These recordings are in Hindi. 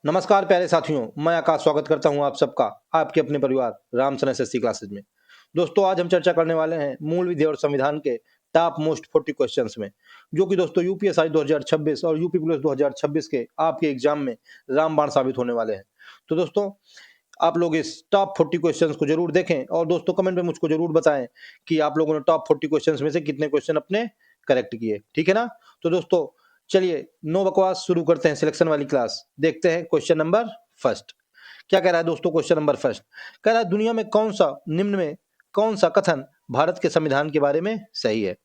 नमस्कार प्यारे साथियों, मैं आकाश स्वागत करता हूं आप सबका आपके अपने परिवार रामसन एसएससी क्लासेस में। दोस्तों आज हम चर्चा करने वाले हैं मूल विधि और संविधान के टॉप मोस्ट 40 क्वेश्चंस में, जो कि दोस्तों यूपीएससी 2026 और यूपी पुलिस 2026 के आपके एग्जाम में रामबाण साबित होने वाले हैं। तो दोस्तों आप लोग इस टॉप 40 क्वेश्चंस को जरूर देखें और दोस्तों कमेंट में मुझको जरूर बताएं कि आप लोगों ने टॉप 40 क्वेश्चंस में से कितने क्वेश्चन अपने करेक्ट किए, ठीक है ना। तो दोस्तों चलिए नो बकवास शुरू करते हैं सिलेक्शन वाली क्लास। देखते हैं क्वेश्चन नंबर फर्स्ट क्या कह रहा है दोस्तों। क्वेश्चन नंबर फर्स्ट कह रहा है दुनिया में निम्न में कौन सा कथन भारत के संविधान के बारे में सही है।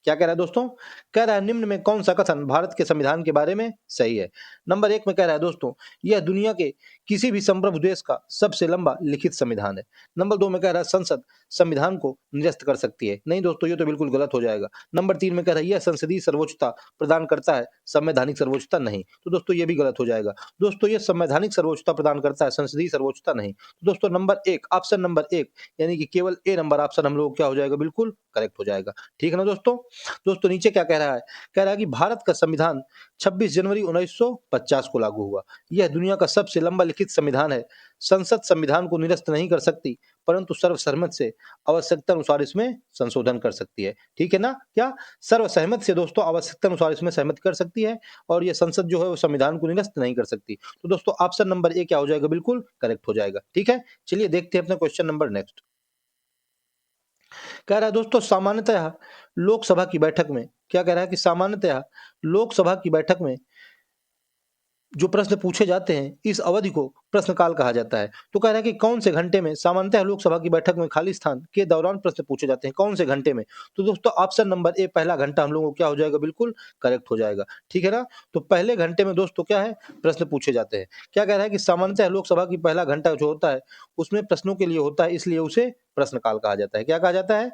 क्या कह रहा है दोस्तों, कह रहा है निम्न में कौन सा कथन भारत के संविधान के बारे में सही है। नंबर एक में कह रहा है दोस्तों यह दुनिया के किसी भी संप्रभु देश का सबसे लंबा लिखित संविधान है। नंबर दो में कह रहा है संसद संविधान को निरस्त कर सकती है। नहीं दोस्तों, ये तो बिल्कुल गलत हो जाएगा। नंबर तीन में कह रहा है यह संसदीय सर्वोच्चता प्रदान करता है, संवैधानिक सर्वोच्चता नहीं। तो दोस्तों ये भी गलत हो जाएगा। दोस्तों ये संवैधानिक सर्वोच्चता प्रदान करता है, संसदीय सर्वोच्चता नहीं। तो दोस्तों नंबर एक, ऑप्शन नंबर एक यानी कि केवल ए नंबर ऑप्शन हम लोग क्या हो जाएगा, बिल्कुल करेक्ट हो जाएगा। ठीक है ना दोस्तों। दोस्तों नीचे क्या कह रहा है, कह रहा है कि भारत का संविधान 26 जनवरी 1950 को लागू हुआ। यह दुनिया का सबसे लंबा लिखित संविधान है। संसद संविधान को निरस्त नहीं कर सकती, परंतु सर्वसम्मत से आवश्यकता अनुसार इसमें संशोधन कर सकती है। ठीक है ना, क्या सर्वसहमत से दोस्तों आवश्यकता अनुसार इसमें सहमति कर सकती है, और यह संसद जो है वो संविधान को निरस्त नहीं कर सकती। तो दोस्तों ऑप्शन नंबर ए क्या हो जाएगा, बिल्कुल करेक्ट हो जाएगा। ठीक है, चलिए देखते हैं अपना क्वेश्चन नंबर नेक्स्ट। कह रहा है दोस्तों सामान्यतः लोकसभा की बैठक में, क्या कह रहा है कि सामान्यतः लोकसभा की बैठक में जो प्रश्न पूछे जाते हैं इस अवधि को प्रश्नकाल कहा जाता है। तो कह रहा है कि कौन से घंटे में सामान्यतः लोकसभा की बैठक में खाली स्थान के दौरान प्रश्न पूछे जाते हैं, कौन से घंटे में। तो दोस्तों ऑप्शन नंबर ए पहला घंटा हम लोगों को क्या हो जाएगा, बिल्कुल करेक्ट हो जाएगा। ठीक है ना, तो पहले घंटे में दोस्तों क्या है, प्रश्न पूछे जाते हैं। क्या कह रहा है कि सामान्यतः लोकसभा की पहला घंटा जो होता है उसमें प्रश्नों के लिए होता है, इसलिए उसे प्रश्नकाल कहा जाता है। क्या कहा जाता है,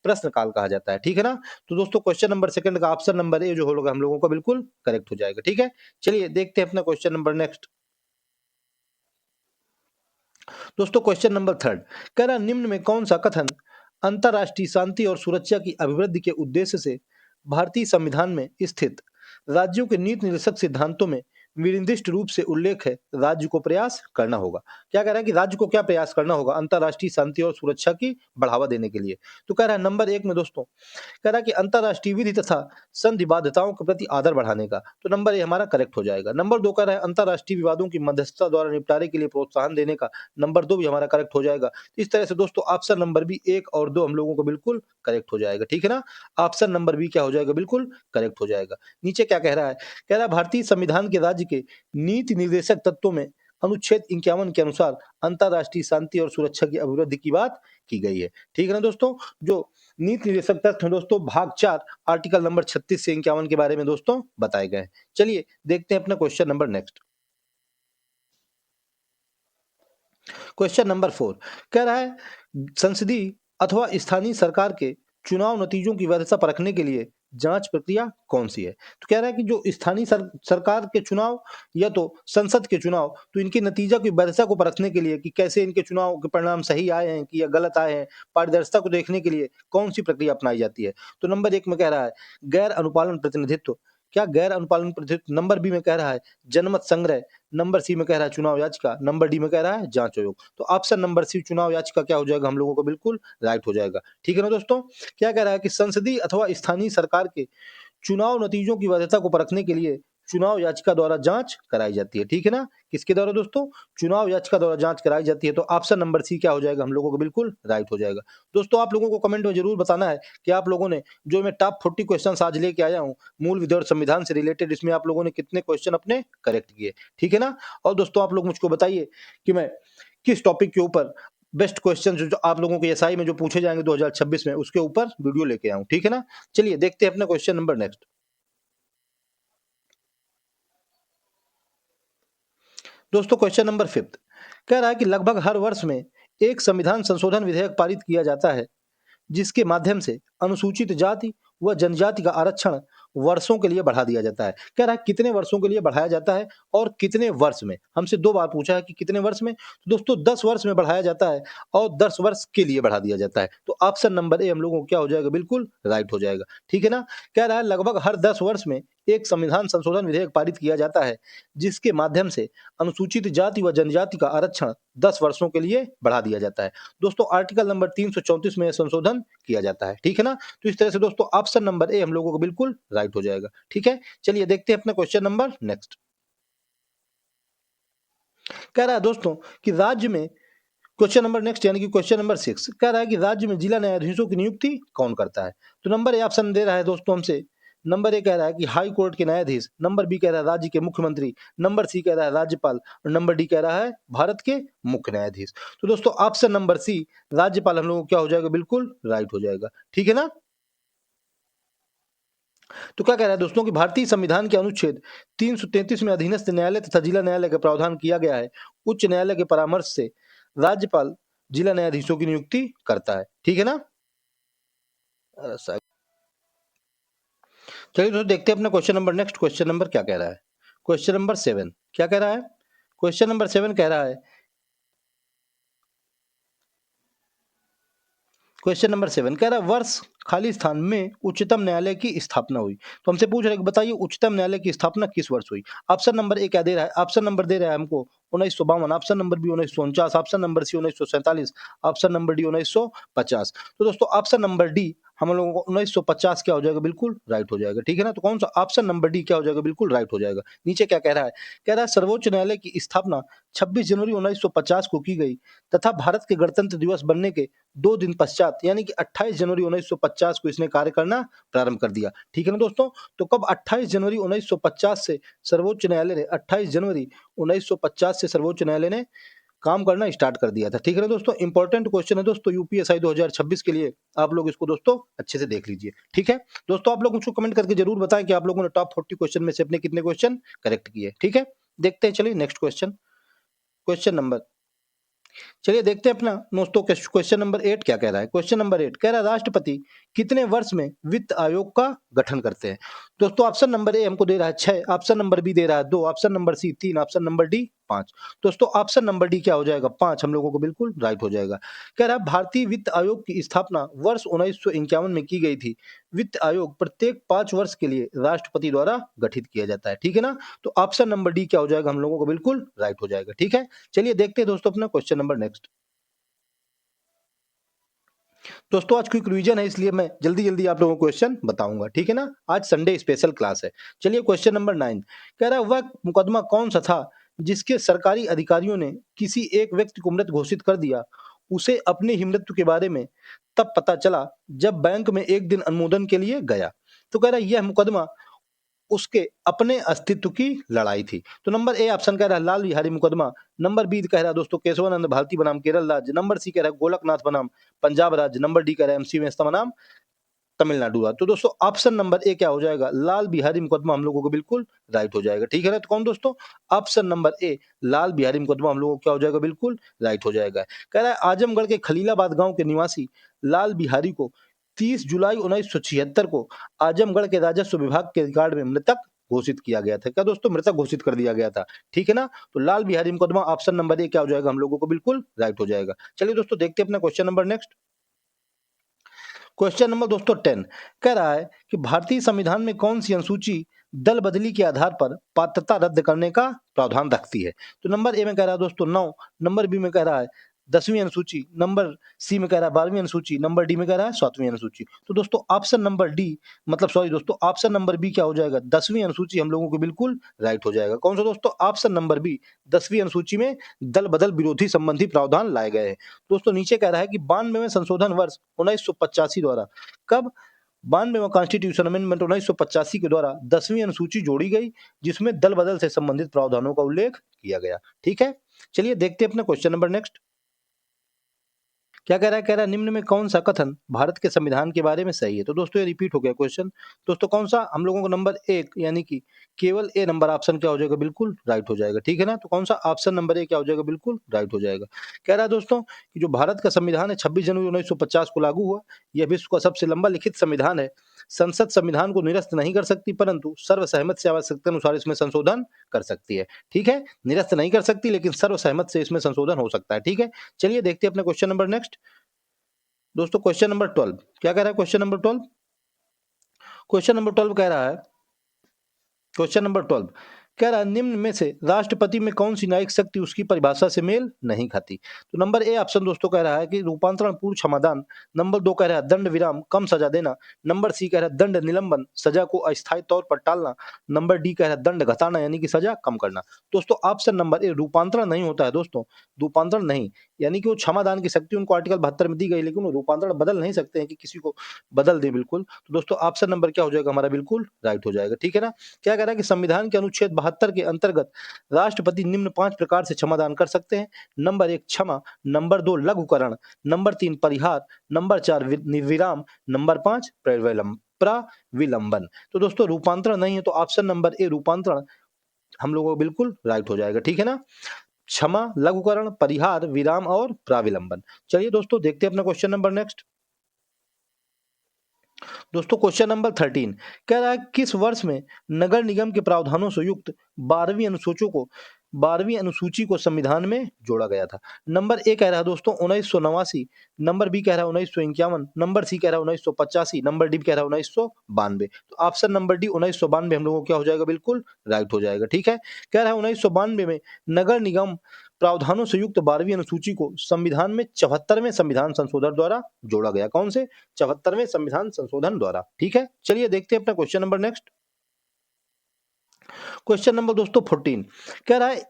प्रश्नकाल कहा जाता है। ठीक है ना, तो दोस्तों क्वेश्चन नंबर सेकंड का ऑप्शन नंबर ए जो होगा हम लोगों का बिल्कुल करेक्ट हो जाएगा। ठीक है, चलिए देखते हैं अपना क्वेश्चन नंबर नेक्स्ट। दोस्तों क्वेश्चन नंबर थर्ड कह रहा निम्न में कौन सा कथन अंतर्राष्ट्रीय शांति और सुरक्षा की अभिवृद्धि के उद्देश्य से भारतीय संविधान में स्थित राज्यों के नीति निर्देशक सिद्धांतों में निर्दिष्ट रूप से उल्लेख है, राज्य को प्रयास करना होगा। क्या कह रहा है कि राज्य को क्या प्रयास करना होगा अंतर्राष्ट्रीय शांति और सुरक्षा की बढ़ावा देने के लिए। तो कह रहा है नंबर एक में दोस्तों कह रहा है कि अंतर्राष्ट्रीय विधि तथा संधि बाध्यताओं के प्रति आदर बढ़ाने का। तो नंबर ए हमारा करेक्ट हो जाएगा। नंबर दो कह रहा है अंतर्राष्ट्रीय विवादों की मध्यस्थता द्वारा निपटारे के लिए प्रोत्साहन देने का। नंबर दो भी हमारा करेक्ट हो जाएगा। इस तरह से दोस्तों ऑप्शन नंबर बी एक और दो हम लोगों को बिल्कुल करेक्ट हो जाएगा। ठीक है ना, ऑप्शन नंबर बी क्या हो जाएगा, बिल्कुल करेक्ट हो जाएगा। नीचे क्या कह रहा है, कह रहा है भारतीय संविधान के राज्य के नीति निर्देशक तत्वों में अनुच्छेद 51 के अनुसार अंतर्राष्ट्रीय शांति और सुरक्षा की अभिवृद्धि की बात की गई है। ठीक है ना दोस्तों, जो नीति निर्देशक तत्व दोस्तों भाग 4 आर्टिकल नंबर 36 से 51 के बारे में दोस्तों बताए गए हैं। चलिए देखते हैं अपना question number next. Question number 4 कह रहा है संसदीय अथवा स्थानीय सरकार के चुनाव नतीजों की वैधता परखने के लिए जांच प्रक्रिया कौन सी है। तो कह रहा है कि जो स्थानीय सरकार के चुनाव या तो संसद के चुनाव, तो इनके नतीजा की वैधता को परखने के लिए कि कैसे इनके चुनाव के परिणाम सही आए हैं कि या गलत आए हैं, पारदर्शिता को देखने के लिए कौन सी प्रक्रिया अपनाई जाती है। तो नंबर एक में कह रहा है गैर अनुपालन प्रतिनिधित्व। क्या गैर अनुपालन प्रतिनिधित्व। नंबर बी में कह रहा है जनमत संग्रह। नंबर सी में कह रहा है चुनाव याचिका। नंबर डी में कह रहा है जांच आयोग। तो ऑप्शन नंबर सी चुनाव याचिका क्या हो जाएगा, हम लोगों को बिल्कुल राइट हो जाएगा। ठीक है ना दोस्तों, क्या कह रहा है कि संसदीय अथवा स्थानीय सरकार के चुनाव नतीजों की वैधता को परखने के लिए चुनाव याचिका द्वारा जांच कराई जाती है। ठीक है ना, किसके द्वारा दोस्तों, चुनाव याचिका द्वारा जांच कराई जाती है। तो ऑप्शन नंबर सी क्या हो जाएगा, हम लोगों को बिल्कुल राइट हो जाएगा। दोस्तों आप लोगों को कमेंट में जरूर बताना है कि आप लोगों ने जो मैं टॉप 40 क्वेश्चन आज लेके आया हूँ मूल विधि और संविधान से रिलेटेड, इसमें आप लोगों ने कितने क्वेश्चन अपने करेक्ट किए। ठीक है ना, और दोस्तों आप लोग मुझको बताइए कि मैं किस टॉपिक के ऊपर बेस्ट क्वेश्चन जो आप लोगों के एसआई में जो पूछे जाएंगे 2026 में, उसके ऊपर वीडियो लेके आऊं। ठीक है ना, चलिए देखते हैं अपना क्वेश्चन नंबर नेक्स्ट। दोस्तों क्वेश्चन नंबर 5 कह रहा है कि लगभग हर वर्ष में एक संविधान संशोधन विधेयक पारित किया जाता है जिसके माध्यम से अनुसूचित जाति व जनजाति का आरक्षण वर्षों के लिए बढ़ा दिया जाता है। कह रहा है कितने वर्षों के लिए बढ़ाया जाता है और कितने वर्ष में। हमसे दो बार पूछा है कि कितने वर्ष में। तो दोस्तों 10 वर्ष में बढ़ाया जाता है और 10 वर्ष के लिए बढ़ा दिया जाता है। तो ऑप्शन नंबर ए हम लोगों को क्या हो जाएगा, बिल्कुल राइट हो जाएगा। ठीक है ना, कह रहा है लगभग हर 10 वर्ष में एक संविधान संशोधन विधेयक पारित किया जाता है जिसके माध्यम से अनुसूचित जाति व जनजाति का आरक्षण 10 वर्षों के लिए बढ़ा दिया जाता है। दोस्तों आर्टिकल नंबर 334 में संशोधन किया जाता है, ठीक है ना। तो इस तरह से दोस्तों ऑप्शन नंबर ए हम लोगों को बिल्कुल राइट हो जाएगा, ठीक है। चलिए देखते हैं अपना क्वेश्चन नंबर नेक्स्ट। कह रहा है दोस्तों कि राज्य में, क्वेश्चन नंबर नेक्स्ट यानी कि क्वेश्चन नंबर 6 कह रहा है कि राज्य में जिला न्यायाधीशों की नियुक्ति कौन करता है। तो नंबर ए ऑप्शन दे रहा है दोस्तों हमसे, नंबर ए कह रहा है कि हाई कोर्ट के न्यायाधीश, नंबर बी कह रहा है राज्य के मुख्यमंत्री, नंबर सी कह रहा है राज्यपाल और नंबर डी कह रहा है भारत के मुख्य न्यायाधीश। तो दोस्तों ऑप्शन नंबर सी राज्यपाल हम लोगों को क्या हो जाएगा, बिल्कुल राइट हो जाएगा, ठीक है ना। तो क्या कह रहा है दोस्तों कि भारतीय संविधान के अनुच्छेद 333 में अधीनस्थ न्यायालय तथा जिला न्यायालय का प्रावधान किया गया है। उच्च न्यायालय के परामर्श से राज्यपाल जिला न्यायाधीशों की नियुक्ति करता है, ठीक है ना। चलिए दोस्तों देखते हैं अपना question number next. Question number क्या कह रहा है, क्वेश्चन नंबर 7 क्या कह रहा है। क्वेश्चन नंबर 7 कह रहा है, क्वेश्चन नंबर 7 कह रहा है वर्ष खाली स्थान में उच्चतम न्यायालय की स्थापना हुई। तो हमसे पूछ रहे हैं कि बताइए उच्चतम न्यायालय की स्थापना किस वर्ष हुई। ऑप्शन नंबर ए क्या दे रहा है, ऑप्शन नंबर दे रहा है हमको 1952, option number B 1949, option number C 1947, option number D 1950। तो दोस्तों ऑप्शन नंबर डी हम लोगों को 1950 क्या हो जाएगा, बिल्कुल राइट हो जाएगा, ठीक है ना। तो कौन सा ऑप्शन नंबर डी क्या हो जाएगा, बिल्कुल राइट हो जाएगा। नीचे क्या कह रहा है, कह रहा है सर्वोच्च न्यायालय की स्थापना 26 जनवरी 1950 को की गई तथा भारत के गणतंत्र दिवस बनने के 2 दिन पश्चात यानी कि 28 जनवरी 1950 को इसने कार्य करना प्रारंभ कर दिया, ठीक है ना दोस्तों। तो कब 28 जनवरी 1950 से सर्वोच्च न्यायालय ने 28 जनवरी 1950 से सर्वोच्च न्यायालय ने काम करना स्टार्ट कर दिया था, ठीक है ना दोस्तों। इंपॉर्टेंट क्वेश्चन है दोस्तों यूपीएसआई 2026 के लिए, आप लोग इसको दोस्तों अच्छे से देख लीजिए, ठीक है। दोस्तों आप लोग मुझको कमेंट करके जरूर बताएं कि आप लोगों ने टॉप 40 क्वेश्चन में से अपने कितने क्वेश्चन करेक्ट किए, ठीक है। देखते हैं, चलिए नेक्स्ट क्वेश्चन, क्वेश्चन नंबर, चलिए देखते हैं अपना दोस्तों क्वेश्चन नंबर 8 क्या कह रहा है। क्वेश्चन नंबर 8 कह रहा है राष्ट्रपति कितने वर्ष में वित्त आयोग का गठन करते हैं। दोस्तों ऑप्शन नंबर ए हमको दे रहा है 6, ऑप्शन नंबर बी दे रहा है 2, option number C 3, option number D 5। दोस्तों ऑप्शन नंबर डी क्या हो जाएगा, 5 हम लोगों को बिल्कुल राइट हो जाएगा। कह रहा है भारतीय वित्त आयोग की स्थापना वर्ष 1951 में की गई थी। वित्त आयोग प्रत्येक 5 वर्ष के लिए राष्ट्रपति द्वारा गठित किया जाता है, ठीक है ना। तो ऑप्शन नंबर डी क्या हो जाएगा, हम लोगों को बिल्कुल राइट हो जाएगा, ठीक है। चलिए देखते हैं दोस्तों अपना क्वेश्चन नंबर नेक्स्ट। दोस्तों आज क्विक रिवीजन है इसलिए मैं जल्दी जल्दी आप लोगों को क्वेश्चन बताऊंगा, ठीक है ना। आज संडे स्पेशल क्लास है। चलिए क्वेश्चन नंबर 9 कह रहा है वह मुकदमा कौन सा था जिसके सरकारी अधिकारियों ने किसी एक व्यक्ति को मृत घोषित कर दिया। उसे अपने ही मृत्यु के बारे में तब पता चला जब बैंक में एक दिन अनुमोदन के लिए गया। तो कह रहा है यह मुकदमा उसके अपने अस्तित्व की लड़ाई थी। तो नंबर ए ऑप्शन कह रहा है लाल बिहारी मुकदमा, नंबर बी कह रहा है दोस्तों केशवानंद भारती बनाम केरल राज्य, नंबर सी कह रहा है गोलकनाथ बनाम पंजाब राज्य, नंबर डी कह रहा है एमसी मेहता बनाम तमिलनाडु राज्य। तो दोस्तों ऑप्शन नंबर ए क्या हो जाएगा, लाल बिहारी मुकदमा हम लोगों को बिल्कुल राइट हो जाएगा, ठीक है ना। तो कौन दोस्तों, option number A Lal Bihari मुकदमा हम लोगों को क्या हो जाएगा, बिल्कुल राइट हो जाएगा। कह रहा है आजमगढ़ के खलीलाबाद गांव के निवासी लाल बिहारी को 30 जुलाई 1976 को आजमगढ़ के राजस्व विभाग के रिकॉर्ड में मृतक घोषित किया गया था। क्या दोस्तों, मृतक घोषित कर दिया गया था, ठीक है ना। तो लाल बिहारी मुकदमा ऑप्शन नंबर ए क्या हो जाएगा, हम लोगों को बिल्कुल राइट हो जाएगा। चलिए दोस्तों देखते हैं अपना question number next. Question number दोस्तों 10 कह रहा है कि भारतीय संविधान में कौन सी अनुसूची दल बदली के आधार पर पात्रता रद्द करने का प्रावधान रखती है। तो नंबर ए में कह रहा है दोस्तों 9, नंबर बी में कह रहा है 10वीं अनुसूची, नंबर सी में कह रहा है 12वीं अनुसूची, नंबर डी में कह रहा है 7वीं अनुसूची। तो दोस्तों ऑप्शन नंबर डी मतलब सॉरी दोस्तों ऑप्शन नंबर बी क्या हो जाएगा, 10वीं अनुसूची हम लोगों को बिल्कुल राइट हो जाएगा। कौन सा दोस्तों, ऑप्शन नंबर बी 10वीं अनुसूची में दल बदल विरोधी संबंधी प्रावधान लाए गए हैं। दोस्तों नीचे कह रहा है कि 92 में संशोधन वर्ष 1985 द्वारा कब 92 में कॉन्स्टिट्यूशन अमेंडमेंट 1985 के द्वारा 10वीं अनुसूची जोड़ी गई जिसमें दल बदल से संबंधित प्रावधानों का उल्लेख किया गया, ठीक है। चलिए देखते हैं अपना क्वेश्चन नंबर नेक्स्ट क्या कह रहा है। कह रहा है निम्न में कौन सा कथन भारत के संविधान के बारे में सही है। तो दोस्तों ये रिपीट हो गया क्वेश्चन। दोस्तों कौन सा, हम लोगों को नंबर 1 यानी कि केवल ए नंबर ऑप्शन क्या हो जाएगा, बिल्कुल राइट हो जाएगा, ठीक है ना। तो कौन सा ऑप्शन नंबर ए क्या हो जाएगा, बिल्कुल राइट हो जाएगा। कह रहा है दोस्तों कि जो भारत का संविधान है 26 जनवरी 1950 को लागू हुआ। यह विश्व का सबसे लंबा लिखित संविधान है। संसद संविधान को निरस्त नहीं कर सकती परंतु सर्वसहमत से आवश्यकता अनुसार इसमें संशोधन कर सकती है, ठीक है। निरस्त नहीं कर सकती लेकिन सर्वसहमत से इसमें संशोधन हो सकता है, ठीक है। चलिए देखते हैं अपने क्वेश्चन नंबर नेक्स्ट। दोस्तों क्वेश्चन नंबर 12 क्या कह रहा है। क्वेश्चन नंबर 12 कह रहा है क्वेश्चन नंबर 12 कह रहा है निम्न में से राष्ट्रपति में कौन सी न्यायिक शक्ति उसकी परिभाषा से मेल नहीं खाती। तो नंबर ए ऑप्शन दोस्तों कह रहा है कि रूपांतरण पूर्व क्षमादान। नंबर 2 कह रहा है दंड विराम कम सजा देना। नंबर सी कह रहा है दंड निलंबन सजा को अस्थायी तौर पर टालना। नंबर डी कह रहा है दंड घटाना यानी कि सजा कम करना। दोस्तों ऑप्शन नंबर ए रूपांतरण नहीं होता है दोस्तों, रूपांतरण नहीं, यानी कि वो क्षमादान की शक्ति उनको आर्टिकल 72 में दी गई, लेकिन वो रूपांतरण बदल नहीं सकते हैं कि किसी को बदल दे बिल्कुल। तो दोस्तों ऑप्शन नंबर क्या हो जाएगा हमारा, बिल्कुल राइट हो जाएगा। ठीक है ना। क्या कह रहा है कि संविधान के अनुच्छेद 72 के अंतर्गत राष्ट्रपति निम्न 5 प्रकार से क्षमादान कर सकते हैं। नंबर 1 क्षमा, नंबर 2 लघुकरण, नंबर 3 परिहार, नंबर 4 विराम, नंबर 5 प्रविलंबन। तो दोस्तों रूपांतरण नहीं है तो ऑप्शन नंबर ए रूपांतरण हम लोगों को बिल्कुल राइट हो जाएगा। ठीक है ना। क्षमा, लघुकरण, परिहार, विराम और प्राविलंबन। चलिए दोस्तों देखते हैं अपना क्वेश्चन नंबर नेक्स्ट। दोस्तों क्वेश्चन नंबर 13 कह रहा है किस वर्ष में नगर निगम के प्रावधानों से युक्त 12वीं अनुसूची को संविधान में जोड़ा गया था। नंबर ए कह रहा है दोस्तों 1989, नंबर बी कह रहा है 1951, नंबर सी कह रहा है 1985, नंबर डी कह रहा है 1992। तो ऑप्शन नंबर डी 1992 हम लोगों को क्या हो जाएगा, बिल्कुल राइट हो जाएगा। ठीक है। कह रहा है 1992 में नगर निगम प्रावधानों से युक्त 12वीं अनुसूची को संविधान में 74वें संविधान संशोधन द्वारा जोड़ा गया। कौन से? 74वें संविधान संशोधन द्वारा। ठीक है। चलिए देखते हैं अपना question number next. Question number दोस्तों 14 कह रहा है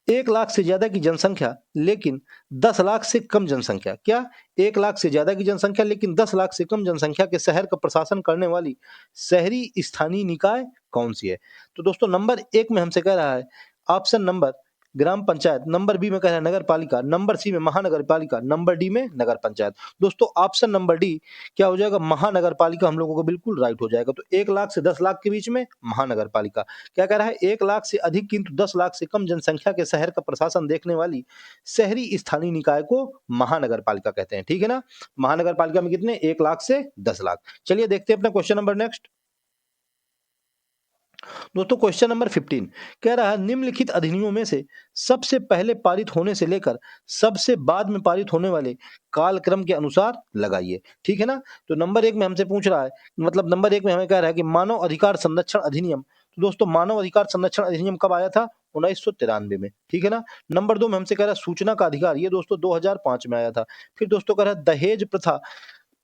1 लाख से ज्यादा की जनसंख्या लेकिन 10 लाख से कम जनसंख्या, क्या 1 लाख से ज्यादा की जनसंख्या लेकिन 10 लाख से कम जनसंख्या के शहर का प्रशासन करने वाली शहरी स्थानीय निकाय कौन सी है? तो दोस्तों नंबर 1 में हमसे कह रहा है ऑप्शन नंबर ग्राम पंचायत, नंबर बी में कह रहा है नगर पालिका, नंबर सी में महानगर पालिका, नंबर डी में नगर पंचायत। दोस्तों ऑप्शन नंबर डी क्या हो जाएगा, महानगर पालिका हम लोगों को बिल्कुल राइट हो जाएगा। तो 1 लाख से 10 लाख के बीच में महानगर पालिका। क्या कह रहा है 1 लाख से अधिक किंतु 10 लाख से कम जनसंख्या के शहर का प्रशासन देखने वाली शहरी स्थानीय निकाय को महानगर पालिका कहते हैं। ठीक है ना। महानगर पालिका में कितने, 1 लाख से 10 लाख। चलिए देखते हैं अपना क्वेश्चन नंबर नेक्स्ट। दोस्तों क्वेश्चन नंबर 15 कह रहा है निम्नलिखित अधिनियमों में से सबसे पहले पारित होने से लेकर सबसे बाद में पारित होने वाले कालक्रम के अनुसार लगाइए। ठीक है ना। तो नंबर 1 में हमसे पूछ रहा है, मतलब नंबर 1 में हमें कह रहा है कि मानव अधिकार संरक्षण अधिनियम। तो दोस्तों मानव अधिकार संरक्षण अधिनियम कब आया था, 1993 में। ठीक है ना। नंबर 2 में हमसे कह रहा है सूचना का अधिकार, ये दोस्तों 2005 में आया था। फिर दोस्तों कह रहा है दहेज प्रथा,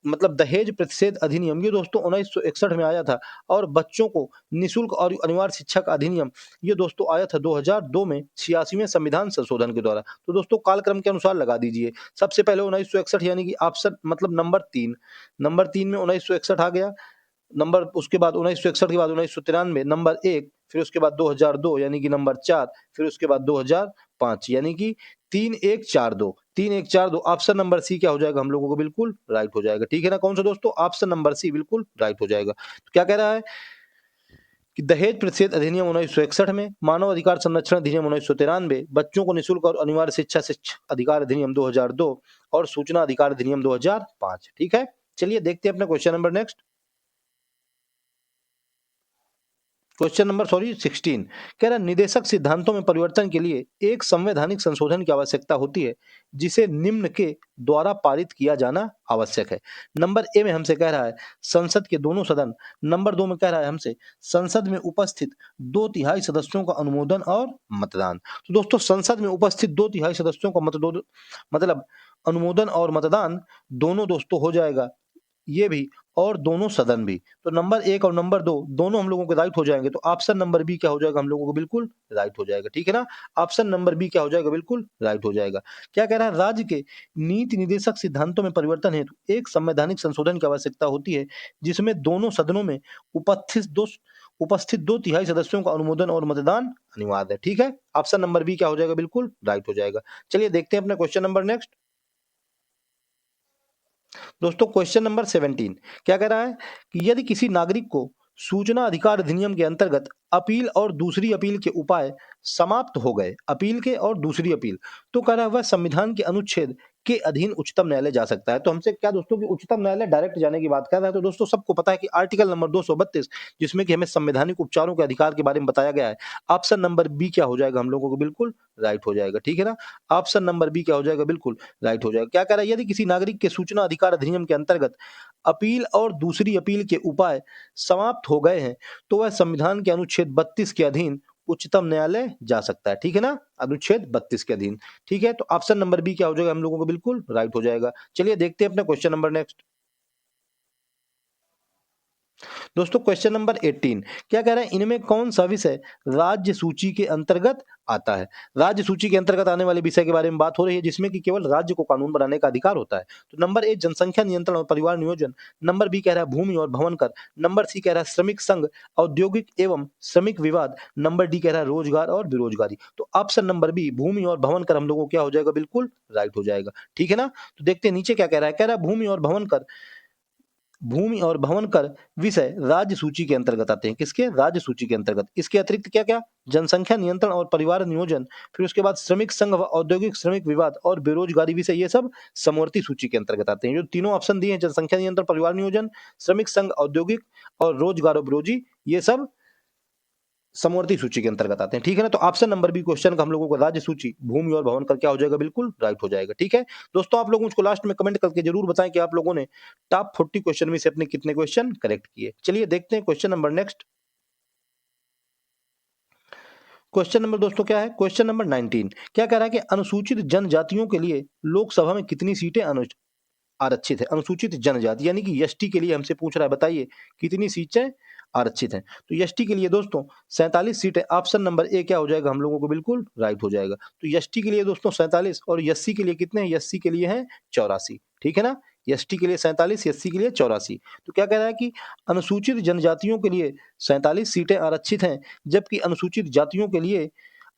मतलब दहेज प्रतिषेध अधिनियम, ये दोस्तों 1961 में आया था। और बच्चों को निःशुल्क और अनिवार्य शिक्षा का अधिनियम, ये दोस्तों आया था 2002 में 86वें संविधान संशोधन के द्वारा। तो दोस्तों कालक्रम के अनुसार लगा दीजिए। सबसे पहले 1961 यानी कि ऑप्शन मतलब नंबर 3 में 1961 आ गया। नंबर उसके बाद 1961 के बाद 1993 नंबर 1, फिर उसके बाद 2002 यानी कि नंबर 4, फिर उसके बाद 2005 यानी कि 3 1 4 2 ऑप्शन नंबर सी क्या हो जाएगा हम लोगों को बिल्कुल राइट हो जाएगा। ठीक है ना। कौन सा दोस्तों, ऑप्शन नंबर सी बिल्कुल राइट हो जाएगा। तो क्या कह रहा है कि दहेज प्रतिषेध अधिनियम 1961 में, मानव अधिकार संरक्षण अधिनियम 1993, बच्चों को निःशुल्क और अनिवार्य शिक्षा अधिकार अधिनियम 2002 और सूचना अधिकार अधिनियम 2005। ठीक है। चलिए देखते हैं अपना question number next. Question number 16 कह रहा है निदेशक सिद्धांतों में परिवर्तन के लिए एक संवैधानिक संशोधन की आवश्यकता होती है जिसे निम्न के द्वारा पारित किया जाना आवश्यक है। नंबर ए में हमसे कह रहा है संसद के दोनों सदन, नंबर 2 में कह रहा है हमसे संसद में उपस्थित 2/3 सदस्यों का अनुमोदन और मतदान। तो दोस्तों संसद में उपस्थित 2/3 सदस्यों का मतलब अनुमोदन और मतदान दोनों दोस्तों हो जाएगा ये भी, और दोनों सदन भी। तो नंबर 1 और नंबर 2 दोनों हम लोगों के राइट हो जाएंगे। तो ऑप्शन नंबर बी क्या हो जाएगा हम लोगों को बिल्कुल राइट हो जाएगा। ठीक है ना। ऑप्शन नंबर बी क्या हो जाएगा, बिल्कुल राइट हो जाएगा। क्या कह रहा है राज्य के नीति निदेशक सिद्धांतों में परिवर्तन हेतु एक संवैधानिक संशोधन की आवश्यकता होती है जिसमें दोनों सदनों में उपस्थित 2/3 सदस्यों का अनुमोदन और मतदान अनिवार्य है। ठीक है। ऑप्शन नंबर बी क्या हो जाएगा, बिल्कुल राइट हो जाएगा। चलिए देखते हैं अपना क्वेश्चन नंबर नेक्स्ट। दोस्तों क्वेश्चन नंबर 17 क्या कह रहा है कि यदि किसी नागरिक को सूचना अधिकार अधिनियम के अंतर्गत अपील और दूसरी अपील के उपाय समाप्त हो गए, अपील के और दूसरी अपील, तो कह रहा है वह संविधान के अनुच्छेद के अधीन उच्चतम न्यायालय जा सकता है। तो हमसे क्या दोस्तों कि उच्चतम न्यायालय डायरेक्ट जाने की बात कर रहा है। तो दोस्तों सबको पता है कि आर्टिकल नंबर 232 जिसमें कि हमें संवैधानिक उपचारों के अधिकार के बारे में बताया गया है, ऑप्शन नंबर बी क्या हो जाएगा हम लोगों को बिल्कुल राइट हो जाएगा। ठीक है ना। ऑप्शन नंबर बी क्या हो जाएगा, बिल्कुल राइट हो जाएगा। क्या कह रहा है यदि किसी नागरिक के सूचना अधिकार अधिनियम के अंतर्गत अपील और दूसरी अपील के उपाय समाप्त हो गए हैं तो वह संविधान के अनुच्छेद अनुच्छेद 32 के अधीन उच्चतम न्यायालय जा सकता है। ठीक है ना, अनुच्छेद 32 के अधीन। ठीक है, तो ऑप्शन नंबर बी क्या हो जाएगा हम लोगों को, बिल्कुल राइट हो जाएगा। चलिए देखते हैं अपना क्वेश्चन नंबर नेक्स्ट। दोस्तों क्वेश्चन नंबर 18 क्या कह रहा है, इनमें कौन सा विषय राज्य सूची के अंतर्गत आता है। राज्य सूची के अंतर्गत आने वाले विषय के बारे में बात हो रही है, जिसमें कि केवल राज्य को कानून बनाने का अधिकार होता है। तो नंबर ए जनसंख्या नियंत्रण और परिवार नियोजन, नंबर बी कह रहा है भूमि और भवन कर, नंबर सी कह रहा है श्रमिक संघ, औद्योगिक एवं श्रमिक विवाद, नंबर डी कह रहा है रोजगार और बेरोजगारी। तो ऑप्शन नंबर बी भूमि और भवन कर हम लोगों को क्या हो जाएगा, बिल्कुल राइट हो जाएगा। ठीक है ना, तो देखते हैं नीचे क्या कह रहा है, कह रहा है भूमि और भवन कर, भूमि और भवन कर विषय राज्य सूची के अंतर्गत आते हैं। किसके, राज्य सूची के अंतर्गत। इसके अतिरिक्त क्या क्या, जनसंख्या नियंत्रण और परिवार नियोजन, फिर उसके बाद श्रमिक संघ व औद्योगिक श्रमिक विवाद और बेरोजगारी विषय, ये सब समवर्ती सूची के अंतर्गत आते हैं। जो तीनों ऑप्शन दिए हैं, जनसंख्या नियंत्रण, परिवार नियोजन, श्रमिक संघ, औद्योगिक और रोजगार और बेरोजी, ये सब समवर्ती सूची के अंतर्गत आते हैं। ठीक है ना, तो ऑप्शन नंबर बी क्वेश्चन का हम लोगों को राज्य सूची, भूमि और भवन कर क्या हो जाएगा, बिल्कुल राइट हो जाएगा। ठीक है दोस्तों, आप लोग मुझको लास्ट में कमेंट करके जरूर बताएं कि आप लोगों ने टॉप 40 क्वेश्चन में से अपने कितने क्वेश्चन करेक्ट किए। चलिए देखते हैं question number next. Question number दोस्तों क्या है, क्वेश्चन नंबर 19 क्या कह रहा है कि अनुसूचित जनजातियों के लिए लोकसभा में कितनी सीटें आरक्षित है। अनुसूचित जनजाति यानी कि एसटी के लिए हमसे पूछ रहा है, बताइए कितनी सीटें आरक्षित हैं। तो एसटी के लिए दोस्तों 47 सीटें, ऑप्शन नंबर ए क्या हो जाएगा हम लोगों को, बिल्कुल राइट हो जाएगा। तो एसटी के लिए दोस्तों 47 और एससी के लिए कितने हैं, एससी के लिए हैं 84। ठीक है ना, एसटी के लिए 47, एससी के लिए 84। तो क्या कह रहा है कि अनुसूचित जनजातियों के लिए 47 सीटें आरक्षित हैं, जबकि अनुसूचित जातियों के लिए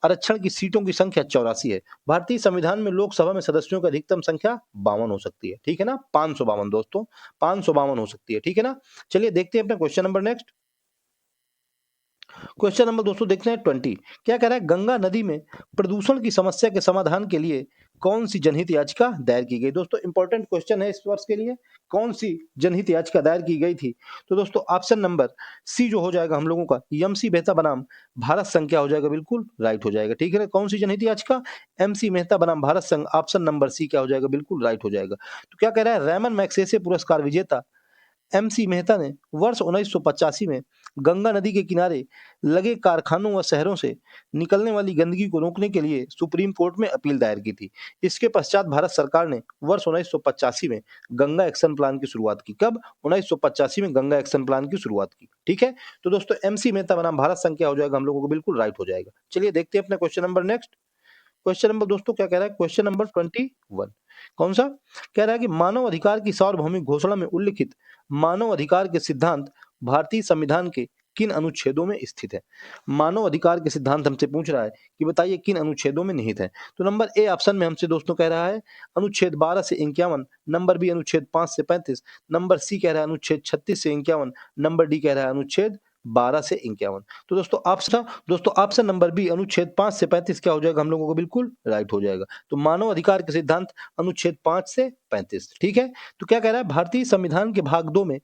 आरक्षण की सीटों की संख्या 84 है। भारतीय संविधान में लोकसभा में सदस्यों की अधिकतम संख्या 52 हो सकती है। ठीक है ना, 552 दोस्तों, 552 हो सकती है। ठीक है ना, चलिए देखते हैं अपना question number next. Question number दोस्तों देखते हैं 20 क्या कह रहा है, गंगा नदी में प्रदूषण की समस्या के समाधान के लिए कौन सी जनहित याचिका दायर की गई। दोस्तों इंपॉर्टेंट क्वेश्चन है इस वर्ष के लिए, कौन सी जनहित याचिका दायर की गई थी। तो दोस्तों ऑप्शन नंबर सी जो हो जाएगा हम लोगों का, एमसी मेहता बनाम भारत संघ क्या हो जाएगा, बिल्कुल राइट हो जाएगा। ठीक है ना, कौन सी जनहित याचिका, एमसी मेहता बनाम भारत संघ, ऑप्शन नंबर सी क्या हो जाएगा, बिल्कुल राइट हो जाएगा। तो क्या कह रहा है, रैमन मैग्सेसे पुरस्कार विजेता एमसी मेहता ने वर्ष 1985 में गंगा नदी के किनारे लगे कारखानों व शहरों से निकलने वाली गंदगी को रोकने के लिए सुप्रीम कोर्ट में अपील दायर की थी। इसके पश्चात भारत सरकार ने वर्ष 1985 में गंगा एक्शन प्लान की शुरुआत की। कब, 1985 में गंगा एक्शन प्लान की शुरुआत की। ठीक है, तो दोस्तों एमसी मेहता बनाम भारत संघ क्या हो जाएगा हम लोगों को, बिल्कुल राइट हो जाएगा। चलिए देखते हैं अपना question number next. Question number दोस्तों क्या कह रहा है, क्वेश्चन नंबर 21 कौन सा, कह रहा है कि मानव अधिकार की सार्वभौमिक घोषणा में उल्लिखित मानव अधिकार के सिद्धांत भारतीय संविधान के किन अनुच्छेदों में स्थित है। मानव अधिकार के सिद्धांत हमसे पूछ रहा है कि बताइए किन अनुच्छेदों में निहित है। तो नंबर ए ऑप्शन में हमसे दोस्तों कह रहा है अनुच्छेद 12 से 51, नंबर बी अनुच्छेद 5 से 35, नंबर सी कह रहा है अनुच्छेद 36 से 51, नंबर डी कह रहा है अनुच्छेद 12 से 51। तो दोस्तों ऑप्शन नंबर बी अनुच्छेद 5 से 35 क्या हो जाएगा हम लोगों को, बिल्कुल राइट हो जाएगा। तो मानव अधिकार के सिद्धांत अनुच्छेद 5 से 35। ठीक है, तो क्या कह रहा है, भारतीय संविधान के भाग 2 में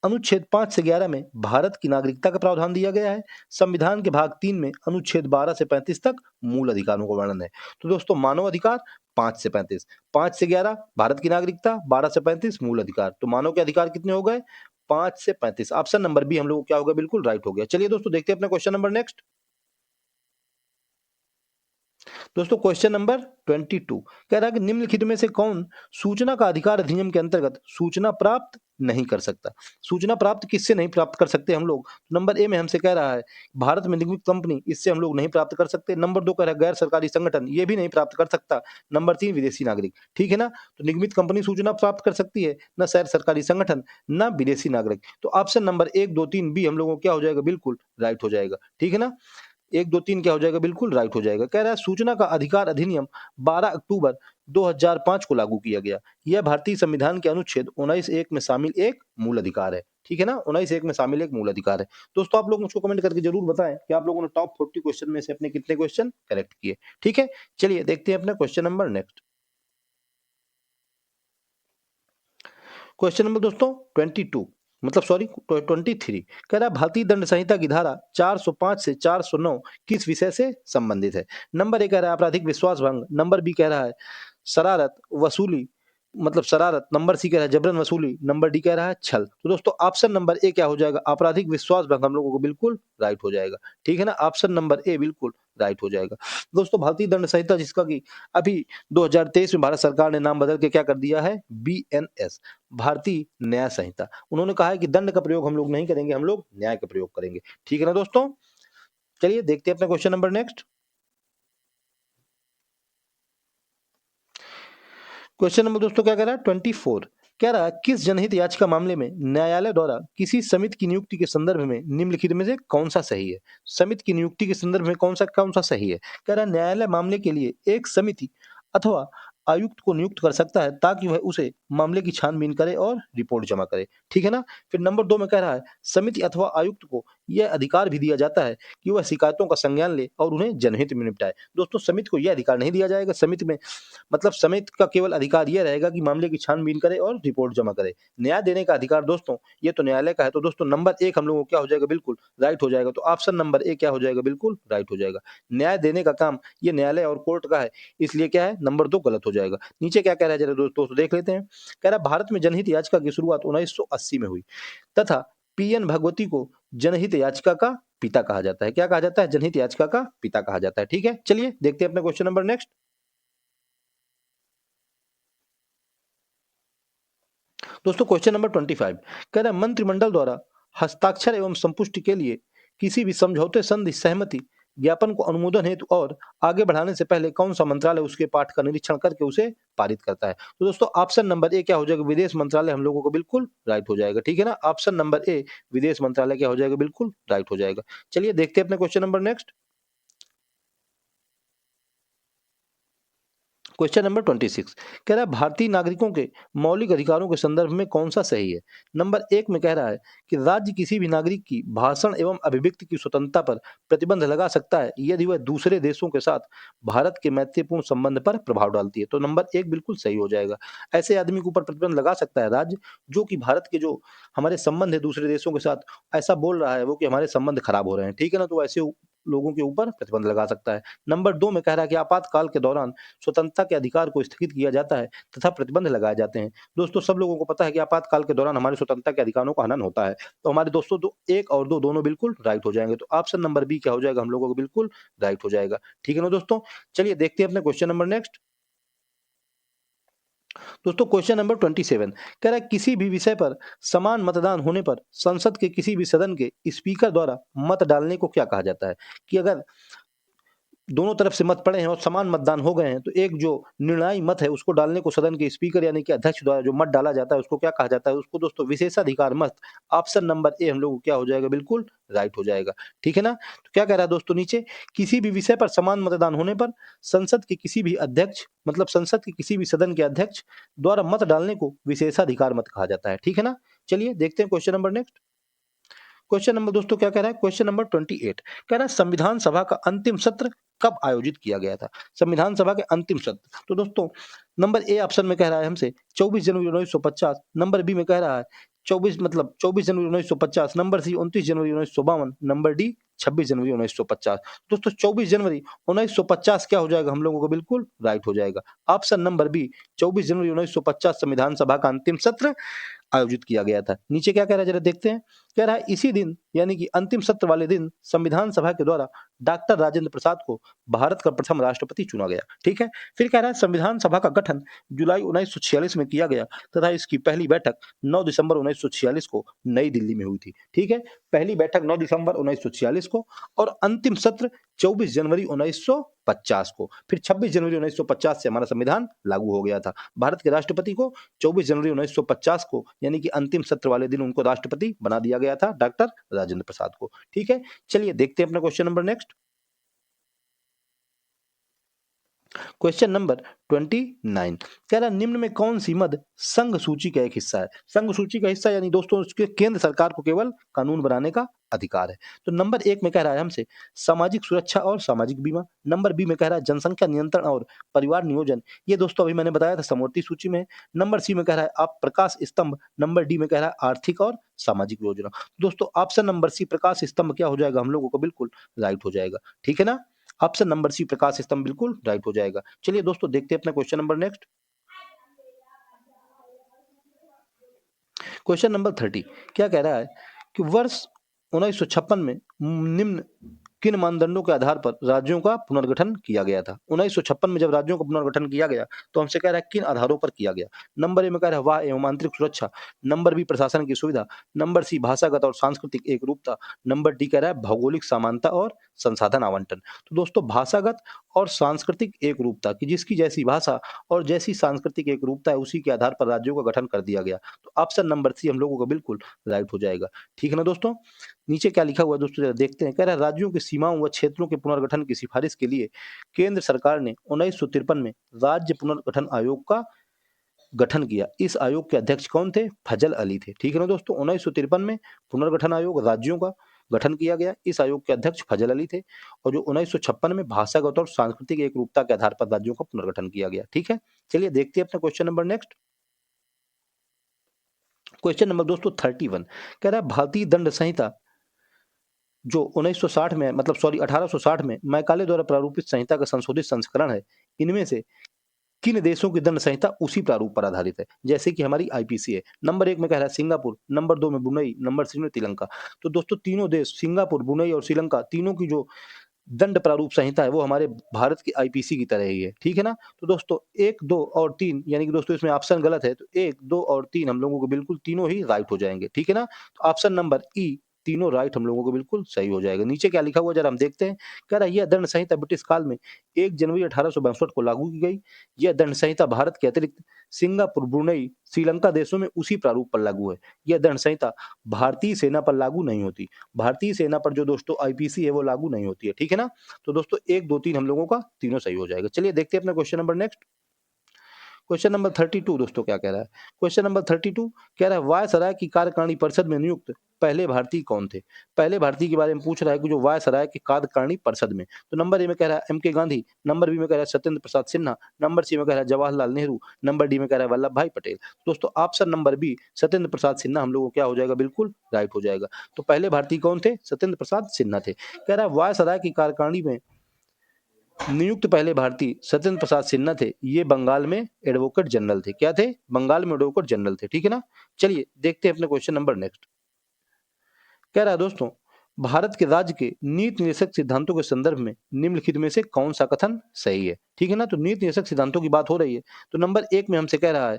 अनुच्छेद 5 से 11 में भारत की नागरिकता का प्रावधान दिया गया है। संविधान के भाग 3 में अनुच्छेद 12 से 35 तक मूल अधिकारों का वर्णन है। तो दोस्तों मानव अधिकार 5 से 35, 5 से 11 भारत की नागरिकता, 12 से 35 मूल अधिकार। तो मानव के अधिकार कितने हो गए, 5 से 35। ऑप्शन नंबर बी हम लोग को क्या होगा, बिल्कुल राइट हो गया। चलिए दोस्तों देखते हैं अपना क्वेश्चन नंबर नेक्स्ट। दोस्तों क्वेश्चन नंबर 22 कह रहा है कि निम्नलिखित में से कौन सूचना का अधिकार अधिनियम के अंतर्गत सूचना प्राप्त नहीं कर सकता। सूचना प्राप्त किससे नहीं प्राप्त कर सकते हम लोग, नंबर ए में हमसे कह रहा है भारत में निगमित कंपनी, इससे हम लोग नहीं प्राप्त कर सकते। नंबर 2 कह रहा है गैर सरकारी संगठन, ये भी नहीं प्राप्त कर सकता। नंबर 3 विदेशी नागरिक। ठीक है ना, तो निगमित कंपनी सूचना प्राप्त कर सकती है, न गैर सरकारी संगठन, न विदेशी नागरिक। तो ऑप्शन नंबर 1 2 3 बी हम लोगों को क्या हो जाएगा, बिल्कुल राइट हो जाएगा। ठीक है ना, 1 2 3 क्या हो जाएगा, बिल्कुल राइट हो जाएगा। कह रहा है सूचना का अधिकार अधिनियम 12 अक्टूबर 2005 को लागू किया गया। यह भारतीय संविधान के अनुच्छेद 19(1) में शामिल एक मूल अधिकार है। ठीक है ना, 19(1) में शामिल एक मूल अधिकार है। दोस्तों आप लोग मुझको कमेंट करके जरूर बताएं कि आप लोगों ने टॉप 40 क्वेश्चन में से अपने कितने क्वेश्चन करेक्ट किए। ठीक है, चलिए देखते हैं अपना question number next. Question number दोस्तों 22 मतलब सॉरी 23 कह रहा है भारतीय दंड संहिता की धारा 405 से 409 किस विषय से संबंधित है। नंबर ए कह रहा है आपराधिक विश्वास भंग, नंबर बी कह रहा है शरारत वसूली, मतलब शरारत, नंबर सी कह रहा है जबरन वसूली, नंबर डी कह रहा है छल। तो दोस्तों ऑप्शन नंबर ए क्या हो जाएगा, आपराधिक विश्वास भंग हम लोगों को बिल्कुल राइट हो जाएगा। ठीक है ना, ऑप्शन नंबर ए बिल्कुल राइट हो जाएगा। दोस्तों भारतीय दंड संहिता जिसका कि अभी 2023 में भारत सरकार ने नाम बदल के क्या कर दिया है, बीएनएस, भारतीय न्याय संहिता। उन्होंने कहा है कि दंड का प्रयोग हम लोग नहीं करेंगे, हम लोग न्याय का प्रयोग करेंगे। ठीक है ना दोस्तों, चलिए देखते हैं अपना question number next. Question number दोस्तों क्या कह रहा है, 24 कह रहा है किस जनहित याचिका मामले में न्यायालय द्वारा किसी समिति की नियुक्ति के संदर्भ में निम्नलिखित में से कौन सा सही है। समिति की नियुक्ति के संदर्भ में कौन सा सही है। कह रहा है न्यायालय मामले के लिए एक समिति अथवा आयुक्त को नियुक्त कर सकता है ताकि वह उसे मामले की छानबीन करे और रिपोर्ट जमा करे। ठीक है ना। फिर नंबर 2 में कह रहा है समिति अथवा आयुक्त को यह अधिकार भी दिया जाता है कि वह शिकायतों का संज्ञान ले और उन्हें जनहित में निपटाए। दोस्तों समिति को यह अधिकार नहीं दिया जाएगा, समिति में मतलब समिति का केवल अधिकार यह रहेगा कि मामले की छानबीन करे और रिपोर्ट जमा करे। न्याय देने का अधिकार दोस्तों ये तो न्यायालय का है। तो दोस्तों नंबर 1 हम लोगों को क्या हो जाएगा, बिल्कुल राइट हो जाएगा। तो ऑप्शन नंबर ए क्या हो जाएगा, बिल्कुल राइट हो जाएगा। न्याय देने का काम ये न्यायालय और कोर्ट का है, इसलिए क्या है नंबर 2 गलत हो जाएगा। नीचे क्या कह रहा है जरा दोस्तों देख लेते हैं। कह रहा है भारत में जनहित याचिका की शुरुआत 1980 में हुई तथा पीएन भगवती को जनहित याचिका का पिता कहा जाता है। क्या कहा जाता है, जनहित याचिका का पिता कहा जाता है। ठीक है, चलिए देखते हैं अपने क्वेश्चन नंबर नेक्स्ट। दोस्तों क्वेश्चन नंबर 25 कह रहा है मंत्रिमंडल द्वारा हस्ताक्षर एवं संपुष्टि के लिए किसी भी समझौते संधि सहमति ज्ञापन को अनुमोदन हेतु और आगे बढ़ाने से पहले कौन सा मंत्रालय उसके पाठ का निरीक्षण करके उसे पारित करता है। तो दोस्तों ऑप्शन नंबर ए क्या हो जाएगा, विदेश मंत्रालय हम लोगों को बिल्कुल राइट हो जाएगा। ठीक है ना, ऑप्शन नंबर ए विदेश मंत्रालय क्या हो जाएगा, बिल्कुल राइट हो जाएगा। चलिए देखते हैं अपने question number next. Question number 26 कह रहा है भारतीय नागरिकों के मौलिक अधिकारों के संदर्भ में कौन सा सही है। नंबर 1 में कह रहा है कि राज्य किसी भी नागरिक की भाषण एवं अभिव्यक्ति की स्वतंत्रता पर प्रतिबंध लगा सकता है यदि वह दूसरे देशों के साथ भारत के मैत्रीपूर्ण संबंध पर प्रभाव डालती है। तो नंबर 1 बिल्कुल सही हो जाएगा। ऐसे आदमी के ऊपर प्रतिबंध लगा सकता है राज्य जो कि भारत के जो हमारे संबंध है दूसरे देशों के साथ, ऐसा बोल रहा है वो कि हमारे संबंध खराब हो रहे हैं। ठीक है ना, तो ऐसे लोगों के ऊपर प्रतिबंध लगा सकता है। नंबर 2 में कह रहा है कि आपातकाल के दौरान स्वतंत्रता के अधिकार को स्थगित किया जाता है तथा प्रतिबंध लगाए जाते हैं। दोस्तों सब लोगों को पता है कि आपातकाल के दौरान हमारी स्वतंत्रता के अधिकारों का हनन होता है। तो हमारे दोस्तों दो 1 और 2 दोनों बिल्कुल राइट हो जाएंगे। तो ऑप्शन नंबर बी क्या हो जाएगा, हम लोगों को बिल्कुल राइट हो जाएगा। ठीक है ना दोस्तों, चलिए देखते हैं अपने क्वेश्चन नंबर नेक्स्ट। दोस्तों क्वेश्चन नंबर 27 कह रहा है किसी भी विषय पर समान मतदान होने पर संसद के किसी भी सदन के स्पीकर द्वारा मत डालने को क्या कहा जाता है। कि अगर दोनों तरफ से मत पड़े हैं और समान मतदान हो गए हैं तो एक जो निर्णायी मत है उसको डालने को सदन के स्पीकर यानी कि अध्यक्ष द्वारा जो मत डाला जाता है उसको क्या कहा जाता है, उसको दोस्तों विशेषाधिकार मत। ऑप्शन नंबर ए हम लोग को क्या हो जाएगा, बिल्कुल राइट हो जाएगा। ठीक है ना, तो क्या कह रहा है दोस्तों नीचे, किसी भी विषय पर समान मतदान होने पर संसद के किसी भी अध्यक्ष मतलब संसद के किसी भी सदन के अध्यक्ष द्वारा मत डालने को विशेषाधिकार मत कहा जाता है। ठीक है ना, चलिए देखते हैं question number next. Question number दोस्तों क्या कह रहा है, क्वेश्चन नंबर 28 कह रहा है संविधान सभा का अंतिम सत्र कब आयोजित किया गया था। संविधान सभा के अंतिम सत्र, तो दोस्तों नंबर ए ऑप्शन में कह रहा है हमसे 24 जनवरी 1950, नंबर बी में कह रहा है 24 जनवरी 1950, नंबर सी 29 जनवरी 1952, नंबर डी 26 जनवरी 1950। दोस्तों 24 जनवरी 1950 क्या हो जाएगा, हम लोगों को बिल्कुल राइट हो जाएगा। ऑप्शन नंबर बी 24 जनवरी 1950 संविधान सभा का अंतिम सत्र आयोजित किया गया था। नीचे क्या कह रहा है जरा देखते हैं। कह रहा है इसी दिन यानी कि अंतिम सत्र वाले दिन संविधान सभा के द्वारा डॉक्टर राजेंद्र प्रसाद को भारत का प्रथम राष्ट्रपति चुना गया। ठीक है, फिर कह रहा है संविधान सभा का गठन जुलाई 1946 में किया गया तथा इसकी पहली बैठक 9 दिसंबर 1946 को नई दिल्ली में हुई थी। ठीक है, पहली बैठक 9 दिसंबर 1946 को और अंतिम सत्र 24 जनवरी 1950 को। फिर 26 जनवरी 1950 से हमारा संविधान लागू हो गया था। भारत के राष्ट्रपति को 24 जनवरी 1950 को यानी कि अंतिम सत्र वाले दिन उनको राष्ट्रपति बना दिया गया था, डॉक्टर राजेंद्र प्रसाद को। ठीक है, चलिए देखते हैं अपना question number next. Question number 29 कह रहा निम्न में कौन सी मद संघ सूची का एक हिस्सा है। संघ सूची का हिस्सा यानी दोस्तों उसके केंद्र सरकार को केवल कानून बनाने का अधिकार है। तो नंबर 1 में कह रहा है हमसे सामाजिक सुरक्षा और सामाजिक बीमा, नंबर बी में कह रहा है जनसंख्या नियंत्रण और परिवार नियोजन, ये दोस्तों अभी मैंने बताया था समवर्ती सूची में। नंबर सी में कह रहा है आप प्रकाश स्तंभ, नंबर डी में कह रहा है आर्थिक और सामाजिक योजना। दोस्तों ऑप्शन नंबर सी प्रकाश स्तंभ क्या हो जाएगा, हम लोगों को बिल्कुल राइट हो जाएगा। ठीक है ना, ऑप्शन नंबर सी प्रकाश स्तंभ बिल्कुल राइट हो जाएगा। चलिए दोस्तों देखते हैं अपना question number next. Question number 30 क्या कह रहा है कि वर्ष 1956 में निम्न किन मानदंडों के आधार पर राज्यों का पुनर्गठन किया गया था। 1956 में जब राज्यों का पुनर्गठन किया गया तो हमसे कह रहा है किन आधारों पर किया गया। नंबर ए में कह रहा है वाह एवं आंतरिक सुरक्षा, नंबर बी प्रशासन की सुविधा, नंबर सी भाषागत और सांस्कृतिक एकरूपता, नंबर डी कह रहा है भौगोलिक समानता और संसाधन आवंटन। तो दोस्तों भाषागत और सांस्कृतिक एकरूपता की जिसकी जैसी भाषा और जैसी सांस्कृतिक एकरूपता है उसी के आधार पर राज्यों का गठन कर दिया गया। तो ऑप्शन नंबर सी हम लोगों का बिल्कुल राइट हो जाएगा। ठीक है ना दोस्तों। नीचे क्या लिखा हुआ है दोस्तों जरा देखते हैं। कह रहा है राज्यों की सीमाओं व क्षेत्रों के पुनर्गठन की सिफारिश के लिए केंद्र सरकार ने 1953 में राज्य पुनर्गठन आयोग का गठन किया। इस आयोग के अध्यक्ष कौन थे? फजल अली थे। ठीक है ना दोस्तों। 1953 में पुनर्गठन आयोग राज्यों का गठन किया गया। इस आयोग के अध्यक्ष फजल अली थे और जो 1956 में भाषागत और सांस्कृतिक एकरूपता के आधार पर राज्यों का पुनर्गठन किया गया। ठीक है। चलिए देखते हैं अपना question number next. Question number दोस्तों 31 कह रहा है भारतीय दंड संहिता जो 1960 में मतलब सॉरी 1860 में मैकाले द्वारा प्रारूपित संहिता का संशोधित संस्करण है, इनमें से किन देशों की दंड संहिता उसी प्रारूप पर आधारित है? जैसे कि हमारी आईपीसी है। नंबर 1 में कह रहा है सिंगापुर, नंबर 2 में ब्रुनई, नंबर 3 में श्रीलंका। तो दोस्तों तीनों देश सिंगापुर, ब्रुनई और श्रीलंका तीनों की जो दंड प्रारूप संहिता है वो हमारे भारत की आईपीसी की तरह ही है। ठीक है ना। तो दोस्तों 1, 2 और 3 यानी कि दोस्तों इसमें ऑप्शन गलत है तो 1, 2 और 3 हम लोगों को बिल्कुल तीनों ही राइट हो जाएंगे। ठीक है ना। तो ऑप्शन नंबर ई तीनों राइट हम लोगों को बिल्कुल सही हो जाएगा। नीचे क्या लिखा हुआ जरा हम देखते हैं। कह रहा है यह दंड संहिता ब्रिटिश काल में 1 जनवरी 1862 को लागू की गई। यह दंड संहिता भारत के अतिरिक्त सिंगापुर, ब्रुनई, श्रीलंका देशों में उसी प्रारूप पर लागू है। यह दंड संहिता भारतीय सेना पर लागू नहीं होती। भारतीय सेना पर जो दोस्तों आईपीसी है वो लागू नहीं होती है। ठीक है ना। तो दोस्तों 1, 2, 3 हम लोगों का तीनों सही हो जाएगा। चलिए देखते हैं अपना question number next. Question number 32 दोस्तों क्या कह रहा है। क्वेश्चन नंबर 32 कह रहा है वायसराय की कार्यकारिणी परिषद में नियुक्त पहले भारतीय कौन थे? पहले भारतीय के बारे में पूछ रहा है कि जो वायसराय की कार्यकारिणी परिषद में। तो नंबर ए में कह रहा है एम के गांधी, नंबर बी में कह रहा है सत्येंद्र प्रसाद सिन्हा, नंबर सी में कह रहा है जवाहरलाल नेहरू, नंबर डी में कह रहा है वल्लभ भाई पटेल। दोस्तों option number B Satyendra Prasad Sinha हम लोगों को क्या हो जाएगा बिल्कुल राइट हो जाएगा। तो पहले भारतीय कौन थे? सत्येंद्र प्रसाद सिन्हा थे। कह रहा है वायसराय की कार्यकारिणी में नियुक्त पहले भारतीय सत्येंद्र प्रसाद सिन्हा थे। ये बंगाल में एडवोकेट जनरल थे। क्या थे? बंगाल में एडवोकेट जनरल थे। ठीक है ना। चलिए देखते हैं अपने क्वेश्चन नंबर नेक्स्ट। कह रहा है दोस्तों भारत के राज्य के नीति निदेशक सिद्धांतों के संदर्भ में निम्नलिखित में से कौन सा कथन सही है? ठीक है ना। तो नीति निदेशक सिद्धांतों की बात हो रही है तो नंबर 1 में हमसे कह रहा है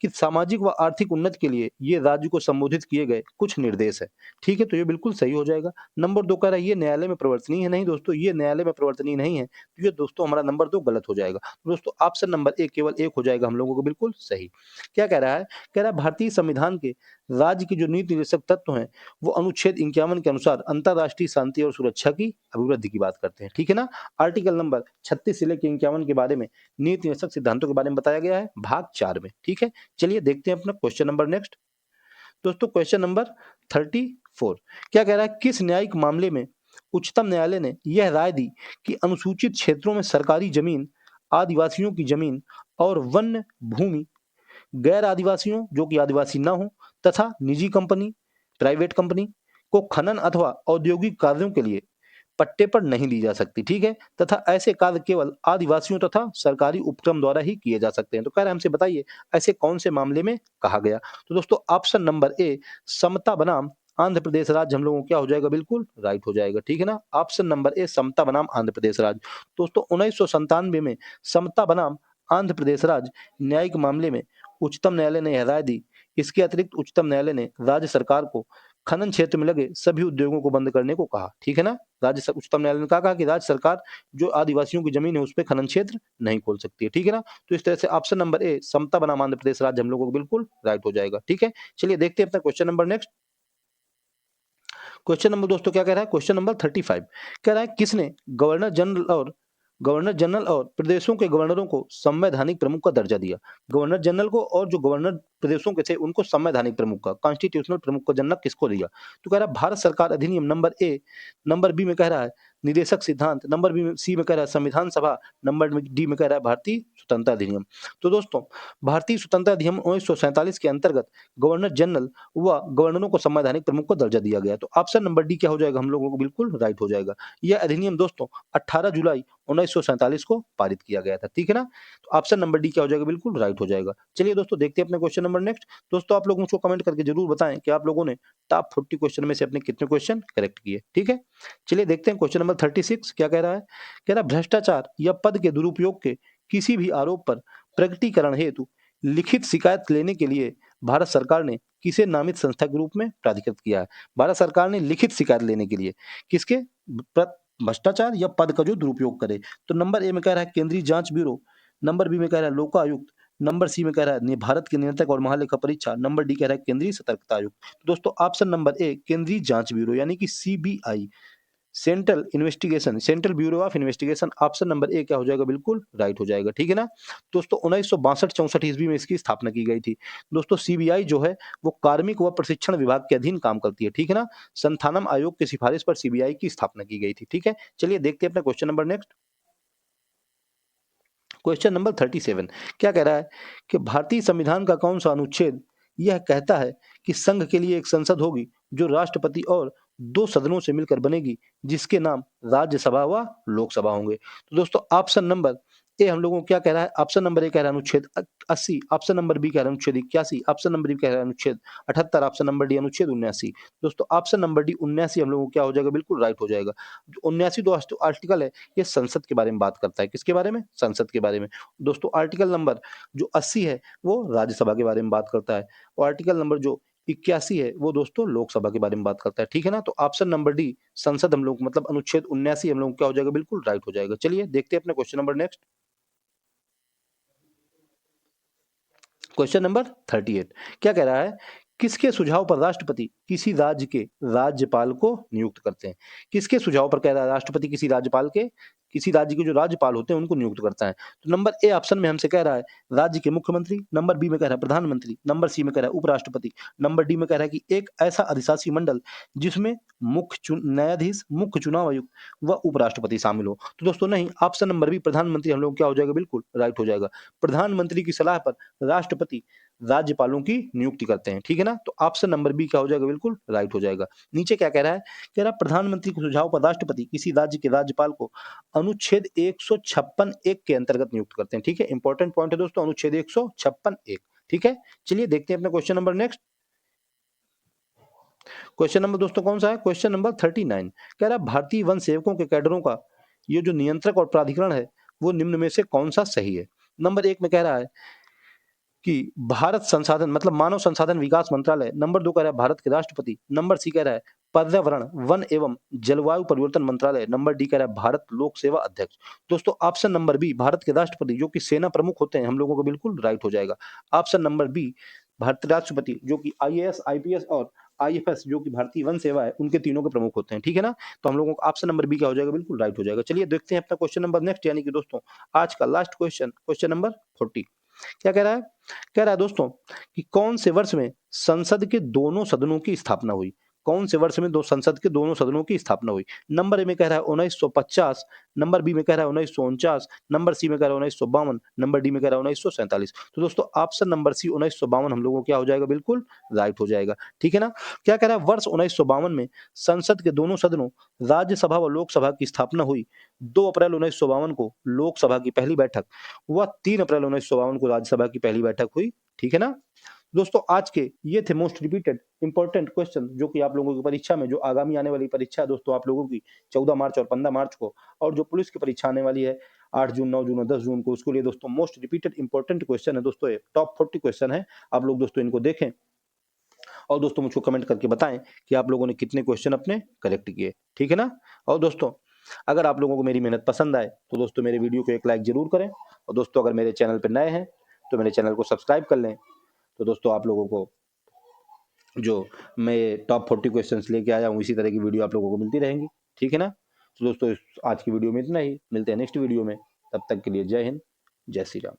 कि सामाजिक व आर्थिक उन्नति के लिए ये राज्य को संबोधित किए गए कुछ निर्देश है। ठीक है। तो ये बिल्कुल सही हो जाएगा। नंबर 2 कह रहा है ये न्यायालय में प्रवर्तनीय है। नहीं दोस्तों ये न्यायालय में प्रवर्तनीय नहीं है तो ये दोस्तों हमारा नंबर 2 गलत हो जाएगा। तो दोस्तों ऑप्शन नंबर 1 केवल 1 हो जाएगा हम लोगों को बिल्कुल सही। क्या कह रहा है? कह रहा है भारतीय संविधान के राज्य के जो नीति निर्देशक तत्व हैं वो अनुच्छेद 51 के अनुसार अंतरराष्ट्रीय शांति और सुरक्षा की अभिवृद्धि की बात करते हैं। ठीक है ना। आर्टिकल नंबर 36 से लेकर 51 के बारे में नीति निदेशक सिद्धांतों के बारे में बताया गया है भाग 4 में। ठीक है। चलिए देखते हैं अपना क्वेश्चन नंबर नेक्स्ट। दोस्तों क्वेश्चन नंबर 34 क्या कह रहा है किस न्यायिक मामले में उच्चतम न्यायालय ने यह राय दी कि अनुसूचित क्षेत्रों में सरकारी जमीन, आदिवासियों की जमीन और वन्य भूमि गैर आदिवासियों जो कि आदिवासी ना हो तथा निजी कंपनी, प्राइवेट कंपनी को खनन अथवा औद्योगिक कार्यों के लिए पट्टे पर नहीं दी जा सकती। ठीक है। तथा ऐसे कार्य केवल आदिवासियों तथा सरकारी उपक्रम द्वारा ही किए जा सकते हैं। तो कह रहे हैं हमसे बताइए ऐसे कौन से मामले में कहा गया। तो दोस्तों ऑप्शन नंबर ए समता बनाम आंध्र प्रदेश राज्य हम लोगों को क्या हो जाएगा बिल्कुल राइट हो जाएगा। ठीक है ना। ऑप्शन नंबर ए समता बनाम आंध्र प्रदेश राज्य। दोस्तों 1997 में समता बनाम आंध्र प्रदेश राज्य न्यायिक मामले में उच्चतम न्यायालय ने यह राय दी। इसके अतिरिक्त उच्चतम न्यायालय ने राज्य सरकार को खनन क्षेत्र में लगे सभी उद्योगों को बंद करने को कहा। ठीक है ना। उच्चतम न्यायालय ने कहा कि राज्य सरकार जो आदिवासियों की जमीन है उस पर खनन क्षेत्र नहीं खोल सकती है। ठीक है ना। तो इस तरह से ऑप्शन नंबर ए समता बनाम आंध्र प्रदेश राज्य हम लोगों को बिल्कुल राइट हो जाएगा। ठीक है। चलिए देखते हैं अपना question number next. Question number दोस्तों क्या कह रहा है। क्वेश्चन नंबर 35 कह रहा है किसने गवर्नर जनरल और प्रदेशों के गवर्नरों को संवैधानिक प्रमुख का दर्जा दिया। गवर्नर जनरल को और जो गवर्नर प्रदेशों के थे उनको संवैधानिक प्रमुख का कॉन्स्टिट्यूशनल प्रमुख का जनरल किसको दिया। तो कह रहा है भारत सरकार अधिनियम नंबर ए, नंबर बी में कह रहा है निदेशक सिद्धांत, नंबर बी में सी में कह रहा है संविधान सभा, नंबर डी में कह रहा है भारतीय स्वतंत्रता अधिनियम। तो दोस्तों भारतीय स्वतंत्रता अधिनियम 1947 के अंतर्गत गवर्नर जनरल व गवर्नरों को संवैधानिक प्रमुख को दर्जा दिया गया। तो ऑप्शन नंबर डी क्या हो जाएगा हम लोगों को बिल्कुल राइट हो जाएगा। यह अधिनियम दोस्तों 18 जुलाई 1947 को पारित किया गया था। ठीक है ना, तो ऑप्शन नंबर डी क्या हो जाएगा, बिल्कुल राइट हो जाएगा। चलिए दोस्तों देखते हैं अपने क्वेश्चन नंबर नेक्स्ट। दोस्तों आप लोग मुझको कमेंट करके जरूर बताएं कि आप लोगों ने टॉप 40 क्वेश्चन में से अपने कितने क्वेश्चन करेक्ट किए। ठीक है, चलिए देखते हैं क्वेश्चन नंबर 36 क्या कह रहा है। कह रहा भ्रष्टाचार या पद के दुरुपयोग के किसी भी आरोप पर प्रकटीकरण हेतु लिखित शिकायत लेने के लिए भारत सरकार ने किसे नामित संस्था के रूप में प्राधिकृत किया है। भारत सरकार ने लिखित शिकायत लेने के लिए किसके भ्रष्टाचार या पद का जो दुरुपयोग करे, तो नंबर ए में कह रहा है केंद्रीय जांच ब्यूरो, नंबर बी में कह रहा है लोकायुक्त, नंबर सी में कह रहा है भारत के नियंत्रक और महालेखा परीक्षा, नंबर डी कह रहा है केंद्रीय सतर्कता आयोग। तो दोस्तों ऑप्शन नंबर ए केंद्रीय जांच ब्यूरो यानी कि CBI, central bureau of investigation, option number A क्या हो जाएगा, बिल्कुल राइट हो जाएगा। ठीक है ना, दोस्तों 1962-64 ईस्वी में इसकी स्थापना की गई थी। दोस्तों सीबीआई जो है वो कार्मिक व प्रशिक्षण विभाग के अधीन काम करती है। ठीक है ना, संथानम आयोग की सिफारिश पर सीबीआई की स्थापना की गई थी। ठीक है, चलिए देखते हैं अपना question number next. Question number 37 क्या कह रहा है कि भारतीय संविधान का कौन सा अनुच्छेद यह कहता है कि संघ के लिए एक संसद होगी जो राष्ट्रपति और दो सदनों से मिलकर बनेगी, जिसके नाम राज्यसभा व लोकसभा होंगे। तो दोस्तों ऑप्शन नंबर ए हम लोगों को क्या कह रहा है, ऑप्शन नंबर ए कह रहा है अनुच्छेद 80, ऑप्शन नंबर बी कह रहा है अनुच्छेद 81, ऑप्शन नंबर बी कह रहा है अनुच्छेद 78, ऑप्शन नंबर डी अनुच्छेद 79। दोस्तों ऑप्शन नंबर डी 79 हम लोगों को क्या हो जाएगा, बिल्कुल राइट हो जाएगा। जो 79 जो आर्टिकल है ये संसद के बारे में बात करता है, किसके बारे में, संसद के बारे में। दोस्तों आर्टिकल नंबर जो 80 है वो राज्यसभा के बारे में बात करता है, और आर्टिकल नंबर जो 81 है वो दोस्तों लोकसभा के बारे में बात करता है। ठीक है ना, तो ऑप्शन नंबर डी संसद हम लोग मतलब अनुच्छेद 79 हम लोग क्या हो जाएगा, बिल्कुल राइट हो जाएगा। चलिए देखते हैं अपने question number next. Question number 38 क्या कह रहा है, किसके सुझाव पर राष्ट्रपति किसी राज्य के राज्यपाल को नियुक्त करते हैं। किसके सुझाव पर कह रहा है, राष्ट्रपति किसी राज्य के जो राज्यपाल होते हैं उनको नियुक्त करता है। तो नंबर ए ऑप्शन में हमसे कह रहा है राज्य के मुख्यमंत्री, नंबर बी में कह रहा है प्रधानमंत्री, नंबर सी में कह रहा है उपराष्ट्रपति, नंबर डी में कह रहा है कि एक ऐसा अधिशासी मंडल जिसमें न्यायाधीश, मुख्य चुनाव आयुक्त व उपराष्ट्रपति शामिल हो। तो दोस्तों नहीं, ऑप्शन नंबर बी प्रधानमंत्री हम लोग क्या हो जाएगा, बिल्कुल राइट हो जाएगा। प्रधानमंत्री की सलाह पर राष्ट्रपति राज्यपालों की नियुक्ति करते हैं। ठीक है ना, तो ऑप्शन नंबर बी क्या हो जाएगा, बिल्कुल राइट हो जाएगा। नीचे क्या कह रहा है, कह रहा प्रधानमंत्री के सुझाव पर राष्ट्रपति किसी राज्य के राज्यपाल को अनुच्छेद 156 एक के अंतर्गत नियुक्त करते हैं। ठीक है, इंपॉर्टेंट पॉइंट है दोस्तों, अनुच्छेद 156 एक। ठीक है, चलिए देखते हैं अपना question number next. Question number दोस्तों कौन सा है, क्वेश्चन नंबर 39 कह रहा भारतीय वन सेवकों के कैडरों का ये जो नियंत्रक और प्राधिकरण है वो निम्न में से कौन सा सही है। नंबर एक में कह रहा है कि भारत संसाधन मतलब मानव संसाधन विकास मंत्रालय, नंबर दो कह रहा है भारत के राष्ट्रपति, नंबर सी कह रहा है पर्यावरण वन एवं जलवायु परिवर्तन मंत्रालय, नंबर डी कह रहा है भारत लोक सेवा अध्यक्ष। दोस्तों ऑप्शन नंबर बी भारत के राष्ट्रपति जो कि सेना प्रमुख होते हैं हम लोगों को बिल्कुल राइट हो जाएगा। ऑप्शन नंबर बी भारतीय राष्ट्रपति जो कि आईएएस आईपीएस और आईएफएस जो कि भारतीय वन सेवा है उनके तीनों के प्रमुख होते हैं। ठीक है ना, तो हम लोगों को ऑप्शन नंबर बी क्या हो जाएगा, बिल्कुल राइट हो जाएगा। चलिए देखते हैं अपना क्वेश्चन नंबर नेक्स्ट, यानी कि दोस्तों आज का लास्ट क्वेश्चन, क्वेश्चन नंबर 40 क्या कह रहा है, कह रहा है दोस्तों कि कौन से वर्ष में संसद के दोनों सदनों की स्थापना हुई। कौन से वर्ष में दो संसद के दोनों सदनों की स्थापना हुई। नंबर ए में कह रहा है 1950, नंबर बी में कह रहा है 1949, नंबर सी में कह रहा है 1952, नंबर डी में कह रहा है 1947। तो दोस्तों ऑप्शन नंबर सी 1952 हम लोगों को क्या हो जाएगा, बिल्कुल राइट हो जाएगा। ठीक है ना, क्या कह रहा है वर्ष 1952 में संसद के दोनों सदनों राज्यसभा व लोकसभा की स्थापना हुई। 2 अप्रैल 1952 को लोकसभा की पहली बैठक व 3 अप्रैल 1952 को राज्यसभा की पहली बैठक हुई। ठीक है ना, दोस्तों आज के ये थे मोस्ट रिपीटेड इंपॉर्टेंट क्वेश्चन जो कि आप लोगों की परीक्षा में जो आगामी आने वाली परीक्षा है दोस्तों आप लोगों की 14 मार्च और 15 मार्च को, और जो पुलिस की परीक्षा आने वाली है 8 जून 9 जून और 10 जून को, उसके लिए दोस्तों मोस्ट रिपीटेड इंपॉर्टेंट क्वेश्चन है दोस्तों, ये टॉप 40 क्वेश्चन है। आप लोग दोस्तों इनको देखें और दोस्तों मुझको कमेंट करके बताएं कि आप लोगों ने कितने क्वेश्चन अपने करेक्ट किए। ठीक है ना, और दोस्तों अगर आप लोगों को मेरी मेहनत पसंद आए तो दोस्तों मेरे वीडियो को एक लाइक जरूर करें, और दोस्तों अगर मेरे चैनल पर नए हैं तो मेरे चैनल को सब्सक्राइब कर लें। तो दोस्तों आप लोगों को जो मैं टॉप 40 क्वेश्चंस लेके आया हूँ इसी तरह की वीडियो आप लोगों को मिलती रहेंगी। ठीक है ना, तो दोस्तों आज की वीडियो में इतना ही, मिलते हैं नेक्स्ट वीडियो में, तब तक के लिए जय हिंद, जय श्री राम।